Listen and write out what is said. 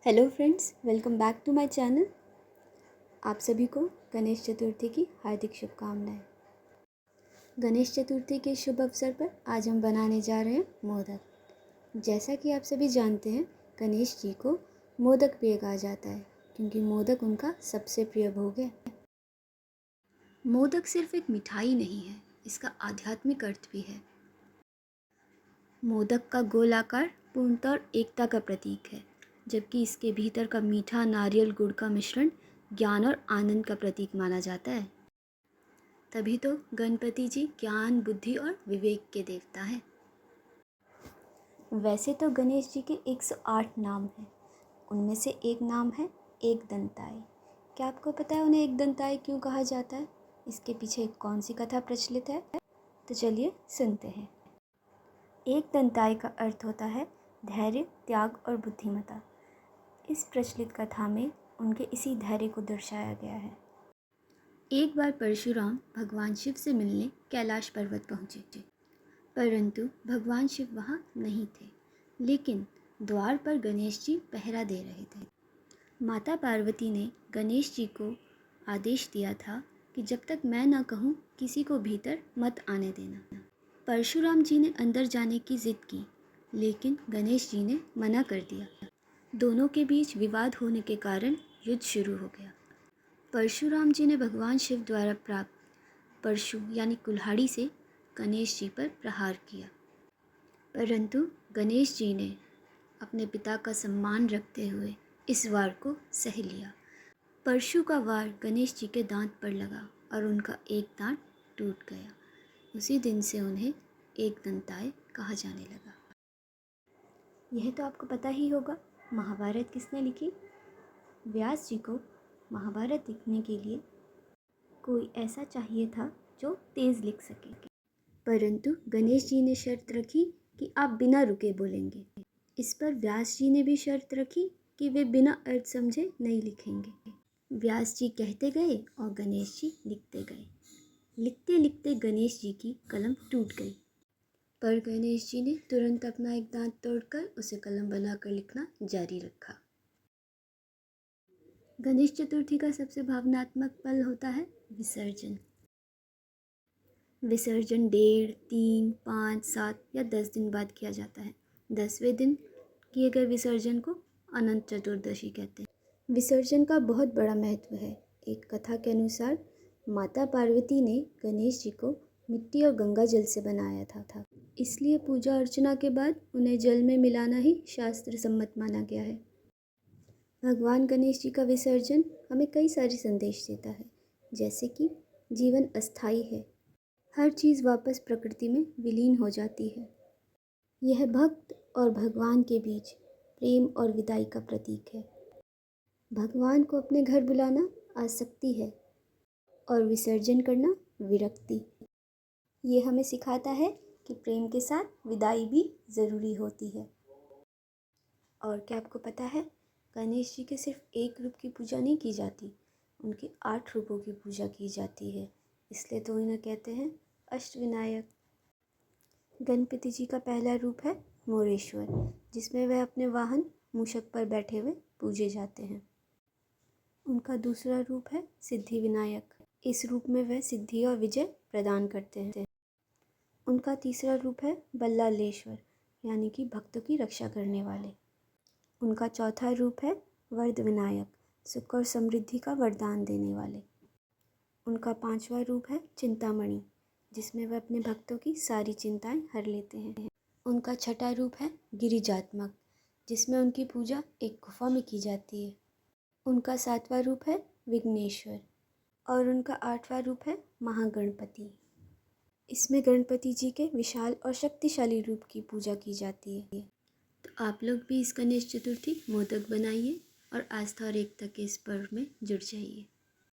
Hello friends, welcome back to my channel. आप सभी को गणेश चतुर्थी की हार्दिक शुभकामनाएं। गणेश चतुर्थी के शुभ अवसर पर आज हम बनाने जा रहे हैं मोदक। जैसा कि आप सभी जानते हैं, गणेश जी को मोदक प्रिय कहा जाता है क्योंकि मोदक उनका सबसे प्रिय भोग है। मोदक सिर्फ एक मिठाई नहीं है, इसका आध्यात्मिक अर्थ भी है। मोदक का गोल आकार पूर्णतः एकता का प्रतीक है, जबकि इसके भीतर का मीठा नारियल गुड़ का मिश्रण ज्ञान और आनंद का प्रतीक माना जाता है। तभी तो गणपति जी ज्ञान, बुद्धि और विवेक के देवता हैं। वैसे तो गणेश जी के 108 नाम हैं। उनमें से एक नाम है एकदंताय। क्या आपको पता है उन्हें एकदंताय क्यों कहा जाता है? इसके पीछे कौन सी कथा प्रचलित है? तो चलिए सुनते हैं। एकदंताय का अर्थ होता है धैर्य, त्याग और बुद्धिमत्ता। इस प्रचलित कथा में उनके इसी धैर्य को दर्शाया गया है। एक बार परशुराम भगवान शिव से मिलने कैलाश पर्वत पहुँचे, परंतु भगवान शिव वहाँ नहीं थे। लेकिन द्वार पर गणेश जी पहरा दे रहे थे। माता पार्वती ने गणेश जी को आदेश दिया था कि जब तक मैं न कहूँ किसी को भीतर मत आने देना। परशुराम जी ने अंदर जाने की जिद की, लेकिन गणेश जी ने मना कर दिया। दोनों के बीच विवाद होने के कारण युद्ध शुरू हो गया। परशुराम जी ने भगवान शिव द्वारा प्राप्त परशु यानी कुल्हाड़ी से गणेश जी पर प्रहार किया, परंतु गणेश जी ने अपने पिता का सम्मान रखते हुए इस वार को सह लिया। परशु का वार गणेश जी के दांत पर लगा और उनका एक दांत टूट गया। उसी दिन से उन्हें एकदंताय कहा जाने लगा। यह तो आपको पता ही होगा, महाभारत किसने लिखी? व्यास जी को महाभारत लिखने के लिए कोई ऐसा चाहिए था जो तेज़ लिख सके, परंतु गणेश जी ने शर्त रखी कि आप बिना रुके बोलेंगे। इस पर व्यास जी ने भी शर्त रखी कि वे बिना अर्थ समझे नहीं लिखेंगे। व्यास जी कहते गए और गणेश जी लिखते गए। लिखते लिखते गणेश जी की कलम टूट गई, पर गणेश जी ने तुरंत अपना एक दांत तोड़कर उसे कलम बनाकर लिखना जारी रखा। गणेश चतुर्थी का सबसे भावनात्मक पल होता है विसर्जन। विसर्जन 1.5, 3, 5, 7 या 10 दिन बाद किया जाता है। 10वें दिन किए गए विसर्जन को अनंत चतुर्दशी कहते हैं। विसर्जन का बहुत बड़ा महत्व है। एक कथा के अनुसार माता पार्वती ने गणेश जी को मिट्टी और गंगा जल से बनाया था। इसलिए पूजा अर्चना के बाद उन्हें जल में मिलाना ही शास्त्र सम्मत माना गया है। भगवान गणेश जी का विसर्जन हमें कई सारे संदेश देता है, जैसे कि जीवन अस्थायी है, हर चीज़ वापस प्रकृति में विलीन हो जाती है। यह भक्त और भगवान के बीच प्रेम और विदाई का प्रतीक है। भगवान को अपने घर बुलाना आसक्ति है और विसर्जन करना विरक्ति। ये हमें सिखाता है कि प्रेम के साथ विदाई भी ज़रूरी होती है। और क्या आपको पता है, गणेश जी के सिर्फ एक रूप की पूजा नहीं की जाती, उनके 8 रूपों की पूजा की जाती है। इसलिए तो इन्हें कहते हैं अष्टविनायक। गणपति जी का पहला रूप है मोरेश्वर, जिसमें वह अपने वाहन मूषक पर बैठे हुए पूजे जाते हैं। उनका दूसरा रूप है सिद्धि विनायक। इस रूप में वह सिद्धि और विजय प्रदान करते हैं। उनका तीसरा रूप है बल्लालेश्वर, यानी कि भक्तों की रक्षा करने वाले। उनका चौथा रूप है वरद विनायक, सुख और समृद्धि का वरदान देने वाले। उनका 5वां रूप है चिंतामणि, जिसमें वह अपने भक्तों की सारी चिंताएं हर लेते हैं। उनका 6वां रूप है गिरिजात्मक, जिसमें उनकी पूजा एक गुफा में की जाती है। उनका 7वां रूप है विघ्नेश्वर और उनका 8वां रूप है महागणपति। इसमें गणपति जी के विशाल और शक्तिशाली रूप की पूजा की जाती है। तो आप लोग भी इस गणेश चतुर्थी मोदक बनाइए और आस्था और एकता के इस पर्व में जुड़ जाइए।